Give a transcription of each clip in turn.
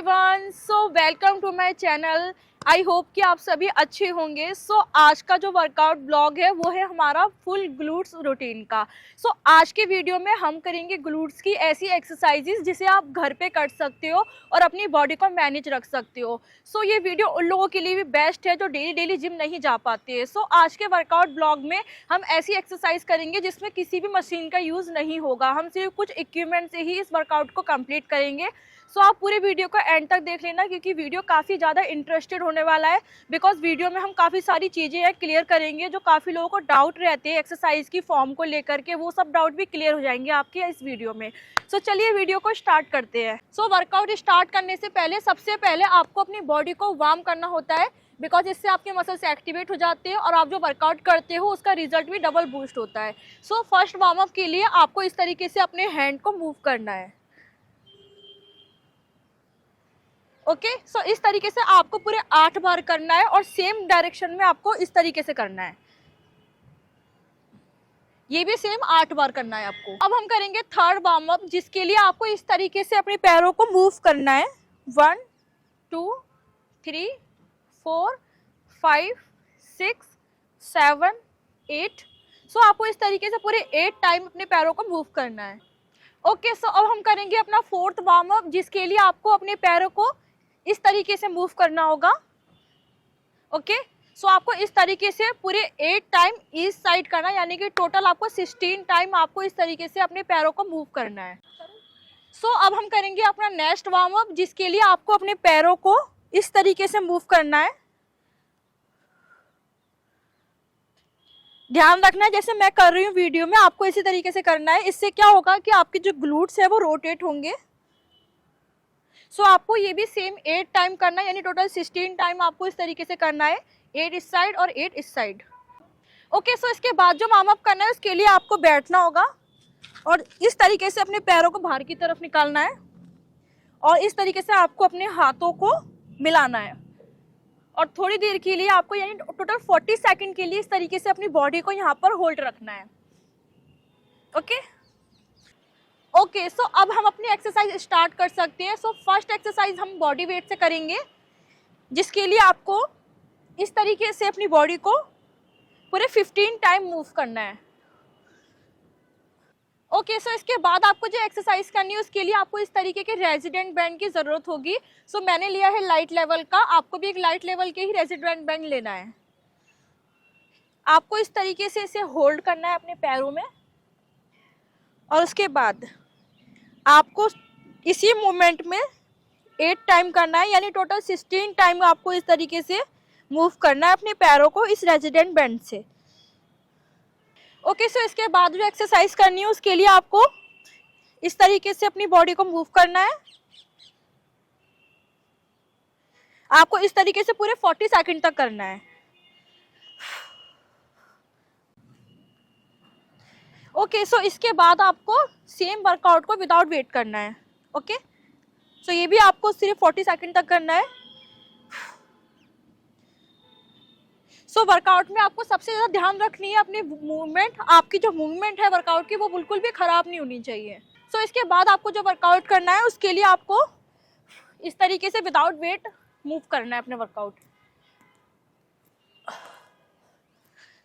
Everyone, so welcome to my channel. I hope कि आप सभी अच्छे होंगे। सो आज का जो वर्कआउट ब्लॉग है वो है हमारा फुल ग्लूट्स रूटीन का। सो आज के वीडियो में हम करेंगे ग्लूट्स की ऐसी एक्सरसाइजेस जिसे आप घर पे कर सकते हो और अपनी बॉडी को मैनेज रख सकते हो। सो ये वीडियो उन लोगों के लिए भी बेस्ट है जो डेली जिम नहीं जा पाते हैं। सो आज के वर्कआउट ब्लॉग में हम ऐसी एक्सरसाइज करेंगे जिसमें किसी भी मशीन का यूज़ नहीं होगा। हम सिर्फ कुछ इक्विपमेंट से ही इस वर्कआउट को कंप्लीट करेंगे। सो आप पूरे वीडियो को एंड तक देख लेना क्योंकि वीडियो काफ़ी ज़्यादा इंटरेस्टेड होने वाला है। बिकॉज वीडियो में हम काफ़ी सारी चीज़ें हैं क्लियर करेंगे जो काफ़ी लोगों को डाउट रहते हैं एक्सरसाइज की फॉर्म को लेकर के, वो सब डाउट भी क्लियर हो जाएंगे आपके इस वीडियो में। सो चलिए वीडियो को स्टार्ट करते हैं। सो वर्कआउट स्टार्ट करने से पहले सबसे पहले आपको अपनी बॉडी को वार्म करना होता है बिकॉज इससे आपके मसल्स एक्टिवेट हो जाते हैं और आप जो वर्कआउट करते हो उसका रिजल्ट भी डबल बूस्ट होता है। सो फर्स्ट वार्म अप के लिए आपको इस तरीके से अपने हैंड को मूव करना है। ओके, सो इस तरीके से आपको पूरे 8 बार करना है और सेम डायरेक्शन में आपको इस तरीके से करना है। ये भी सेम 8 बार करना है आपको। अब हम करेंगे थर्ड वार्म अप जिसके लिए आपको इस तरीके से अपने पैरों को मूव करना है। 1 2 3 4 5 6 7 8। सो आपको इस तरीके से पूरे 8 टाइम अपने पैरों को मूव करना है। ओके, सो अब हम करेंगे अपना फोर्थ वार्म अप जिसके लिए आपको अपने पैरों को इस तरीके से मूव करना होगा। ओके, सो आपको इस तरीके से पूरे 8 टाइम इस साइड करना, यानी कि टोटल आपको 16 टाइम आपको इस तरीके से अपने पैरों को मूव करना है। सो अब हम करेंगे अपना नेक्स्ट वार्म अप जिसके लिए आपको अपने पैरों को इस तरीके से मूव करना है। ध्यान रखना है जैसे मैं कर रही हूँ वीडियो में आपको इसी तरीके से करना है। इससे क्या होगा कि आपके जो ग्लूट्स है वो रोटेट होंगे। सो आपको ये भी सेम 8 टाइम करना है, यानी टोटल 16 टाइम आपको इस तरीके से करना है। 8 इस साइड और 8 इस साइड। ओके, सो इसके बाद जो वार्म अप करना है उसके लिए आपको बैठना होगा और इस तरीके से अपने पैरों को बाहर की तरफ निकालना है और इस तरीके से आपको अपने हाथों को मिलाना है और थोड़ी देर के लिए आपको, यानी टोटल 40 सेकंड के लिए इस तरीके से अपनी बॉडी को यहाँ पर होल्ड रखना है। ओके, सो अब हम अपनी एक्सरसाइज स्टार्ट कर सकते हैं। सो फर्स्ट एक्सरसाइज हम बॉडी वेट से करेंगे जिसके लिए आपको इस तरीके से अपनी बॉडी को पूरे 15 टाइम मूव करना है। ओके, सो इसके बाद आपको जो एक्सरसाइज करनी है उसके लिए आपको इस तरीके के रेजिडेंट बैंड की ज़रूरत होगी। सो मैंने लिया है लाइट लेवल का, आपको भी एक लाइट लेवल के ही रेजिडेंट बैंड लेना है। आपको इस तरीके से इसे होल्ड करना है अपने पैरों में और उसके बाद आपको इसी मूवमेंट में 8 टाइम करना है, यानी टोटल 16 टाइम आपको इस तरीके से मूव करना है अपने पैरों को इस रेजिडेंट बैंड से। ओके, सो इसके बाद जो एक्सरसाइज करनी है उसके लिए आपको इस तरीके से अपनी बॉडी को मूव करना है। आपको इस तरीके से पूरे 40 सेकंड तक करना है। ओके, सो इसके बाद आपको सेम वर्कआउट को विदाउट वेट करना है। ओके, सो ये भी आपको सिर्फ 40 सेकंड तक करना है। सो वर्कआउट में आपको सबसे ज़्यादा ध्यान रखनी है अपनी मूवमेंट। आपकी जो मूवमेंट है वर्कआउट की वो बिल्कुल भी ख़राब नहीं होनी चाहिए। सो इसके बाद आपको जो वर्कआउट करना है उसके लिए आपको इस तरीके से विदाउट वेट मूव करना है अपने वर्कआउट।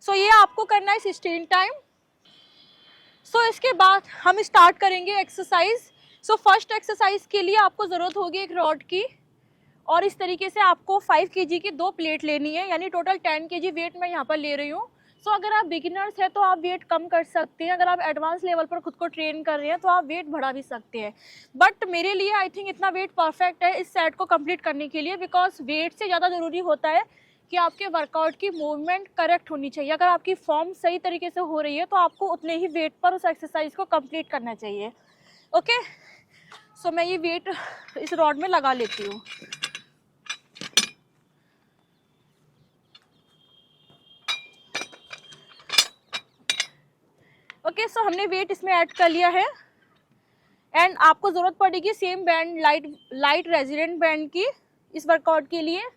सो ये आपको करना है 16 टाइम। सो इसके बाद हम स्टार्ट करेंगे एक्सरसाइज। सो फर्स्ट एक्सरसाइज के लिए आपको ज़रूरत होगी एक रॉड की और इस तरीके से आपको 5 kg की 2 प्लेट लेनी है, यानी टोटल 10 kg वेट मैं यहाँ पर ले रही हूँ। सो अगर आप बिगिनर्स हैं तो आप वेट कम कर सकते हैं, अगर आप एडवांस लेवल पर खुद को ट्रेन कर रहे हैं तो आप वेट बढ़ा भी सकते हैं। बट मेरे लिए आई थिंक इतना वेट परफेक्ट है इस सेट को कंप्लीट करने के लिए, बिकॉज वेट से ज़्यादा ज़रूरी होता है कि आपके वर्कआउट की मूवमेंट करेक्ट होनी चाहिए। अगर आपकी फॉर्म सही तरीके से हो रही है तो आपको उतने ही वेट पर उस एक्सरसाइज को कंप्लीट करना चाहिए। ओके, सो मैं ये वेट इस रॉड में लगा लेती हूँ। ओके, सो हमने वेट इसमें ऐड कर लिया है एंड आपको ज़रूरत पड़ेगी same band light resident band की इस वर्कआउट के लिए।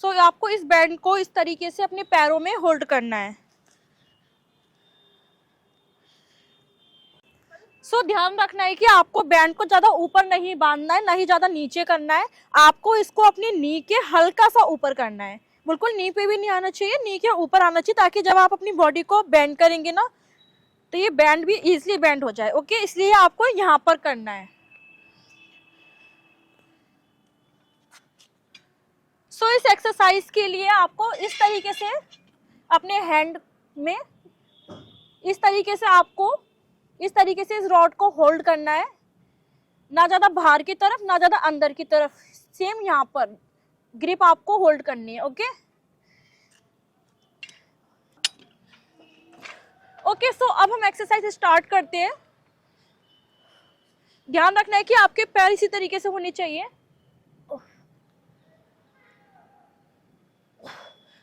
सो आपको इस बैंड को इस तरीके से अपने पैरों में होल्ड करना है। सो ध्यान रखना है कि आपको बैंड को ज्यादा ऊपर नहीं बांधना है, ना ही ज्यादा नीचे करना है। आपको इसको अपनी नी के हल्का सा ऊपर करना है, बिल्कुल नी पे भी नहीं आना चाहिए, नी के ऊपर आना चाहिए, ताकि जब आप अपनी बॉडी को बेंड करेंगे ना तो ये बैंड भी इजीली बेंड हो जाए। ओके, इसलिए आपको यहाँ पर करना है। सो इस एक्सरसाइज के लिए आपको इस तरीके से अपने हैंड में इस तरीके से इस रॉड को होल्ड करना है, ना ज्यादा बाहर की तरफ ना ज्यादा अंदर की तरफ, सेम यहाँ पर ग्रिप आपको होल्ड करनी है। ओके ओके, सो अब हम एक्सरसाइज स्टार्ट करते हैं। ध्यान रखना है कि आपके पैर इसी तरीके से होने चाहिए।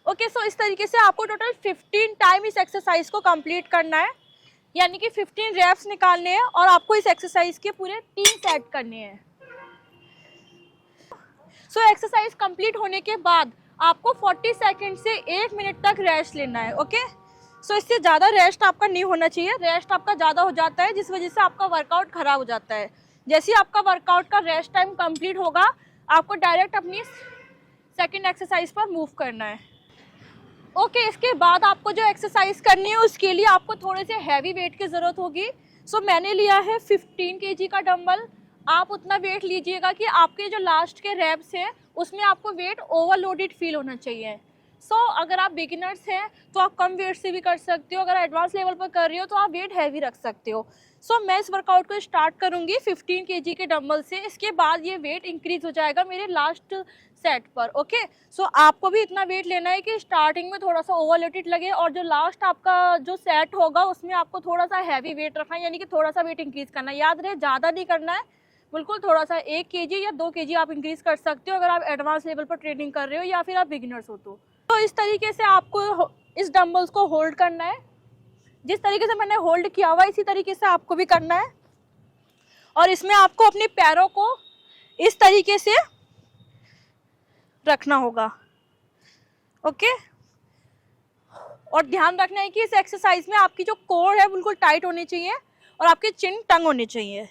ओके, सो इस तरीके से आपको टोटल 15 टाइम इस एक्सरसाइज को कंप्लीट करना है, यानी कि 15 रेप्स निकालने हैं और आपको इस एक्सरसाइज के पूरे 3 सेट करने हैं। सो एक्सरसाइज कंप्लीट होने के बाद आपको 40 सेकंड से 1 मिनट तक रेस्ट लेना है। ओके, सो इससे ज़्यादा रेस्ट आपका नहीं होना चाहिए। रेस्ट आपका ज़्यादा हो जाता है जिस वजह से आपका वर्कआउट खराब हो जाता है। जैसे ही आपका वर्कआउट का रेस्ट टाइम कंप्लीट होगा, आपको डायरेक्ट अपनी सेकंड एक्सरसाइज पर मूव करना है। ओके, इसके बाद आपको जो एक्सरसाइज करनी है उसके लिए आपको थोड़े से हैवी वेट की ज़रूरत होगी। सो मैंने लिया है 15 kg का डंबल। आप उतना वेट लीजिएगा कि आपके जो लास्ट के रैप्स हैं उसमें आपको वेट ओवरलोडेड फील होना चाहिए। सो अगर आप बिगिनर्स हैं तो आप कम वेट से भी कर सकते हो, अगर एडवांस लेवल पर कर रही हो तो आप वेट हैवी रख सकते हो। सो मैं इस वर्कआउट को स्टार्ट करूंगी 15 kg के डंबल से। इसके बाद ये वेट इंक्रीज हो जाएगा मेरे लास्ट सेट पर। ओके, सो आपको भी इतना वेट लेना है कि स्टार्टिंग में थोड़ा सा ओवरलोडेड लगे और जो लास्ट आपका जो सेट होगा उसमें आपको थोड़ा सा हैवी वेट रखना है, यानी कि थोड़ा सा वेट इंक्रीज करना है। याद रहे, ज़्यादा नहीं करना है, बिल्कुल थोड़ा सा 1 kg या 2 kg आप इंक्रीज कर सकते हो अगर आप एडवांस लेवल पर ट्रेनिंग कर रहे हो या फिर आप बिगिनर्स हो तो इस तरीके से आपको इस डंबल्स को होल्ड करना है। जिस तरीके से मैंने होल्ड किया हुआ इसी तरीके से आपको भी करना है, और इसमें आपको अपने पैरों को इस तरीके से रखना होगा। ओके, और ध्यान रखना है कि इस एक्सरसाइज में आपकी जो कोर है बिल्कुल टाइट होनी चाहिए और आपके चिन टंग होने चाहिए।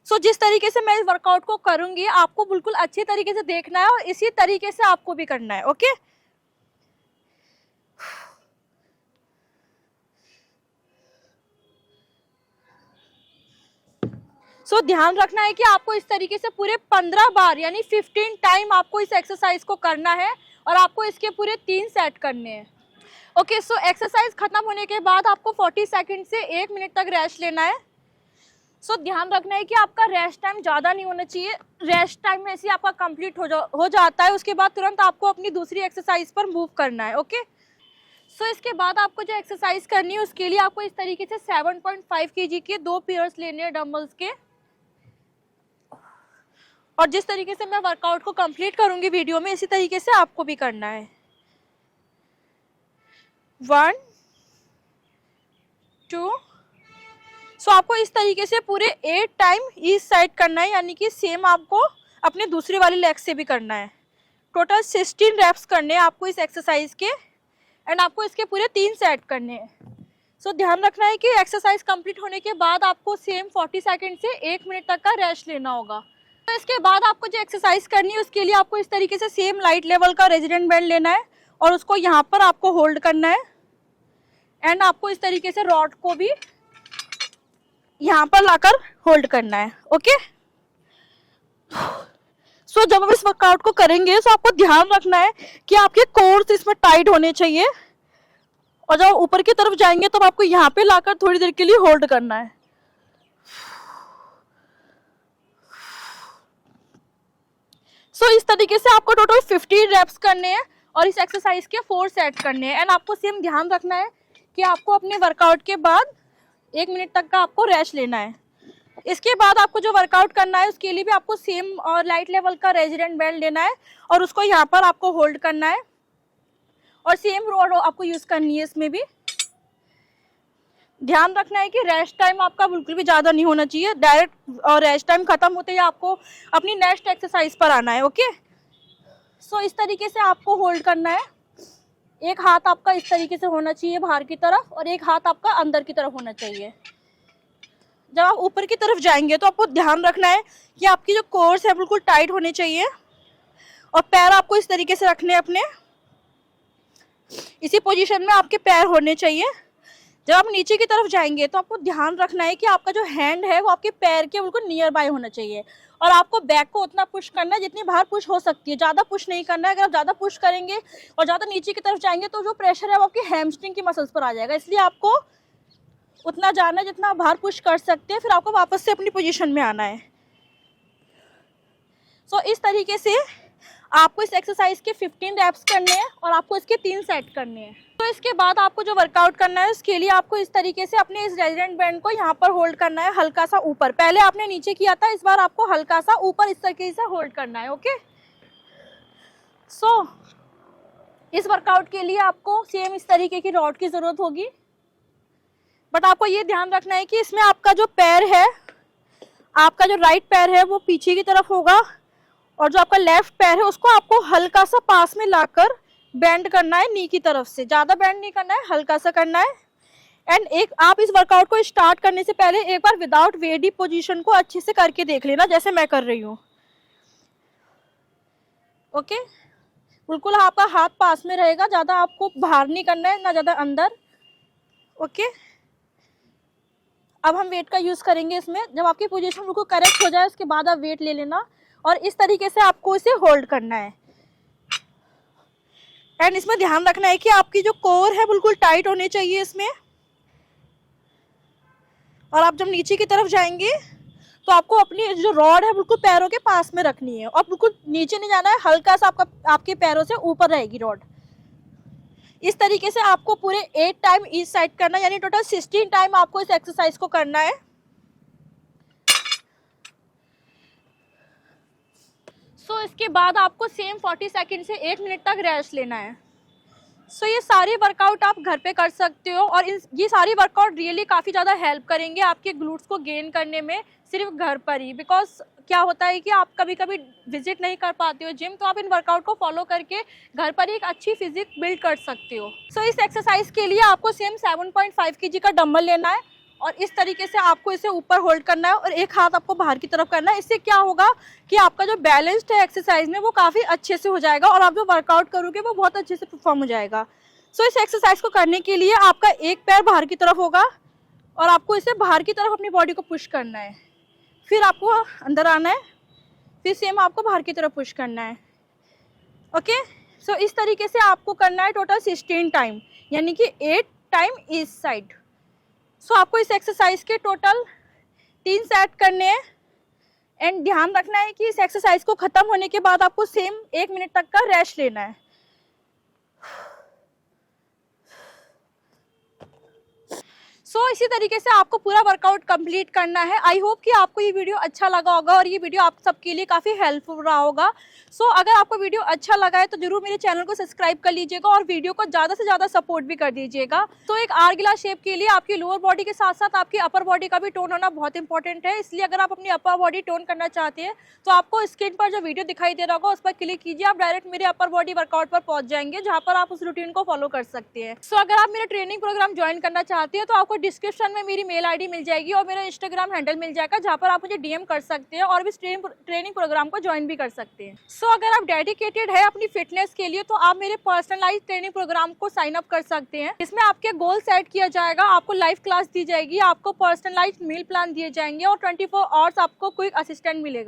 सो जिस तरीके से मैं इस वर्कआउट को करूंगी आपको बिल्कुल अच्छी तरीके से देखना है और इसी तरीके से आपको भी करना है। ओके, सो ध्यान रखना है कि आपको इस तरीके से पूरे 15 बार यानी 15 टाइम आपको इस एक्सरसाइज को करना है और आपको इसके पूरे 3 सेट करने हैं। ओके, सो एक्सरसाइज खत्म होने के बाद आपको 40 सेकंड से 1 मिनट तक रेस्ट लेना है। सो ध्यान रखना है कि आपका रेस्ट टाइम ज़्यादा नहीं होना चाहिए। रेस्ट टाइम में से आपका कंप्लीट हो जाता है, उसके बाद तुरंत आपको अपनी दूसरी एक्सरसाइज पर मूव करना है। ओके, सो इसके बाद आपको जो एक्सरसाइज करनी है उसके लिए आपको इस तरीके से 7.5 kg के 2 पेयर्स लेने हैं डंबल्स के। और जिस तरीके से मैं वर्कआउट को कंप्लीट करूंगी वीडियो में, इसी तरीके से आपको भी करना है। 1 2, सो आपको इस तरीके से पूरे 8 टाइम ईच साइड करना है, यानी कि सेम आपको अपने दूसरे वाले लेग से भी करना है। टोटल 16 रेप्स करने हैं आपको इस एक्सरसाइज के, एंड आपको इसके पूरे 3 सेट करने हैं। सो ध्यान रखना है कि एक्सरसाइज कंप्लीट होने के बाद आपको सेम 40 सेकंड से 1 मिनट तक का रेस्ट लेना होगा। तो इसके बाद आपको जो एक्सरसाइज करनी है उसके लिए आपको इस तरीके से सेम लाइट लेवल का रेजिडेंट बैंड लेना है और उसको यहाँ पर आपको होल्ड करना है, एंड आपको इस तरीके से रॉड को भी यहाँ पर लाकर होल्ड करना है। ओके, सो जब हम इस वर्कआउट को करेंगे तो आपको ध्यान रखना है कि आपके कोर्स इसमें टाइट होने चाहिए, और जब ऊपर की तरफ जाएंगे तब आपको यहाँ पे लाकर थोड़ी देर के लिए होल्ड करना है। सो इस तरीके से आपको टोटल 50 रेप्स करने हैं और इस एक्सरसाइज के 4 सेट करने हैं। एंड आपको सेम ध्यान रखना है कि आपको अपने वर्कआउट के बाद 1 मिनट तक का आपको रेस्ट लेना है। इसके बाद आपको जो वर्कआउट करना है उसके लिए भी आपको सेम और लाइट लेवल का रेजिडेंट बैंड लेना है और उसको यहाँ पर आपको होल्ड करना है, और सेम रॉड आपको यूज करनी है इसमें भी। ध्यान रखना है कि रेस्ट टाइम आपका बिल्कुल भी ज़्यादा नहीं होना चाहिए। डायरेक्ट और रेस्ट टाइम खत्म होते ही आपको अपनी नेक्स्ट एक्सरसाइज पर आना है। ओके, सो इस तरीके से आपको होल्ड करना है। एक हाथ आपका इस तरीके से होना चाहिए बाहर की तरफ और एक हाथ आपका अंदर की तरफ होना चाहिए। जब आप ऊपर की तरफ जाएंगे तो आपको ध्यान रखना है कि आपकी जो कोर्स है बिल्कुल टाइट होने चाहिए और पैर आपको इस तरीके से रखने हैं अपने, इसी पोजीशन में आपके पैर होने चाहिए। जब आप नीचे की तरफ जाएंगे तो आपको ध्यान रखना है कि आपका जो हैंड है वो आपके पैर के बिल्कुल नियर बाय होना चाहिए और आपको बैक को उतना पुश करना है जितनी बाहर पुश हो सकती है, ज़्यादा पुश नहीं करना है। अगर आप ज़्यादा पुश करेंगे और ज़्यादा नीचे की तरफ जाएंगे तो जो प्रेशर है वो आपकी हैमस्ट्रिंग की मसल्स पर आ जाएगा, इसलिए आपको उतना जाना है जितना बाहर पुश कर सकते हैं, फिर आपको वापस से अपनी पोजीशन में आना है। सो इस तरीके से आपको इस एक्सरसाइज के 15 रैप्स करने हैं और आपको इसके 3 सेट करने हैं। तो इसके बाद आपको जो वर्कआउट करना है उसके लिए आपको इस तरीके से अपने इस रेजिडेंट बैंड को यहाँ पर होल्ड करना है, हल्का सा ऊपर। पहले आपने नीचे किया था, इस बार आपको हल्का सा ऊपर इस तरीके से होल्ड करना है। ओके, सो इस वर्कआउट के लिए आपको सेम इस तरीके की रॉड की ज़रूरत होगी, बट आपको ये ध्यान रखना है कि इसमें आपका जो पैर है, आपका जो राइट पैर है वो पीछे की तरफ होगा और जो आपका लेफ्ट पैर है उसको आपको हल्का सा पास में लाकर बेंड करना है नी की तरफ से, ज़्यादा बेंड नहीं करना है, हल्का सा करना है। एंड एक आप इस वर्कआउट को स्टार्ट करने से पहले एक बार विदाउट वेट पोजीशन को अच्छे से करके देख लेना, जैसे मैं कर रही हूँ। ओके, बिल्कुल आपका हाथ पास में रहेगा, ज़्यादा आपको बाहर नहीं करना है ना ज़्यादा अंदर। ओके, अब हम वेट का यूज़ करेंगे इसमें। जब आपकी पोजीशन बिल्कुल करेक्ट हो जाए उसके बाद आप वेट ले लेना और इस तरीके से आपको इसे होल्ड करना है। एंड इसमें ध्यान रखना है कि आपकी जो कोर है बिल्कुल टाइट होनी चाहिए इसमें। और आप जब नीचे की तरफ जाएंगे तो आपको अपनी जो रॉड है बिल्कुल पैरों के पास में रखनी है और बिल्कुल नीचे नहीं जाना है, हल्का सा आपके पैरों से ऊपर रहेगी रॉड। इस तरीके से आपको पूरे 8 टाइम ईच साइड करना है, यानी टोटल 16 टाइम आपको इस एक्सरसाइज को करना है। सो इसके बाद आपको सेम 40 सेकंड से 1 मिनट तक रेस्ट लेना है। सो ये सारी वर्कआउट आप घर पे कर सकते हो और ये सारी वर्कआउट रियली काफ़ी ज़्यादा हेल्प करेंगे आपके ग्लूट्स को गेन करने में, सिर्फ घर पर ही। बिकॉज क्या होता है कि आप कभी कभी विजिट नहीं कर पाते हो जिम, तो आप इन वर्कआउट को फॉलो करके घर पर ही एक अच्छी फिजिक बिल्ड कर सकते हो। सो इस एक्सरसाइज के लिए आपको सेम 7.5 kg का डंबल लेना है और इस तरीके से आपको इसे ऊपर होल्ड करना है और एक हाथ आपको बाहर की तरफ करना है। इससे क्या होगा कि आपका जो बैलेंस्ड है एक्सरसाइज में वो काफ़ी अच्छे से हो जाएगा और आप जो वर्कआउट करोगे वो बहुत अच्छे से परफॉर्म हो जाएगा। सो इस एक्सरसाइज को करने के लिए आपका एक पैर बाहर की तरफ होगा और आपको इसे बाहर की तरफ अपनी बॉडी को पुश करना है, फिर आपको अंदर आना है, फिर सेम आपको बाहर की तरफ पुश करना है। ओके, सो इस तरीके से आपको करना है टोटल 16 टाइम, यानी कि 8 टाइम ईच साइड। सो आपको इस एक्सरसाइज के टोटल 3 सेट करने हैं एंड ध्यान रखना है कि इस एक्सरसाइज को ख़त्म होने के बाद आपको सेम 1 मिनट तक का रेस्ट लेना है। सो इसी तरीके से आपको पूरा वर्कआउट कंप्लीट करना है। आई होप कि आपको ये वीडियो अच्छा लगा होगा और ये वीडियो आप सबके लिए काफ़ी हेल्पफुल रहा होगा। सो अगर आपको वीडियो अच्छा लगा है तो जरूर मेरे चैनल को सब्सक्राइब कर लीजिएगा और वीडियो को ज़्यादा से ज़्यादा सपोर्ट भी कर दीजिएगा। तो एक आर्गिला शेप के लिए आपकी लोअर बॉडी के साथ साथ आपकी अपर बॉडी का भी टोन होना बहुत इंपॉर्टेंट है, इसलिए अगर आप अपनी अपर बॉडी टोन करना चाहते हैं तो आपको स्क्रीन पर जो वीडियो दिखाई दे रहा होगा उस पर क्लिक कीजिए, आप डायरेक्ट मेरे अपर बॉडी वर्कआउट पर पहुंच जाएंगे जहाँ पर आप उस रूटीन को फॉलो कर सकते हैं। सो अगर आप मेरा ट्रेनिंग प्रोग्राम ज्वाइन करना चाहते हैं तो आपको डिस्क्रिप्शन में मेरी मेल आईडी मिल जाएगी और मेरा इंस्टाग्राम हैंडल मिल जाएगा जहाँ पर आप मुझे डीएम कर सकते हैं और इस ट्रेनिंग प्रोग्राम को ज्वाइन भी कर सकते हैं। सो अगर आप डेडिकेटेड है अपनी फिटनेस के लिए तो आप मेरे पर्सनलाइज ट्रेनिंग प्रोग्राम को साइन अप कर सकते हैं। इसमें आपके गोल सेट किया जाएगा, आपको लाइव क्लास दी जाएगी, आपको पर्सनलाइज मील प्लान दिए जाएंगे और 24 आवर्स आपको क्विक असिस्टेंट मिलेगा।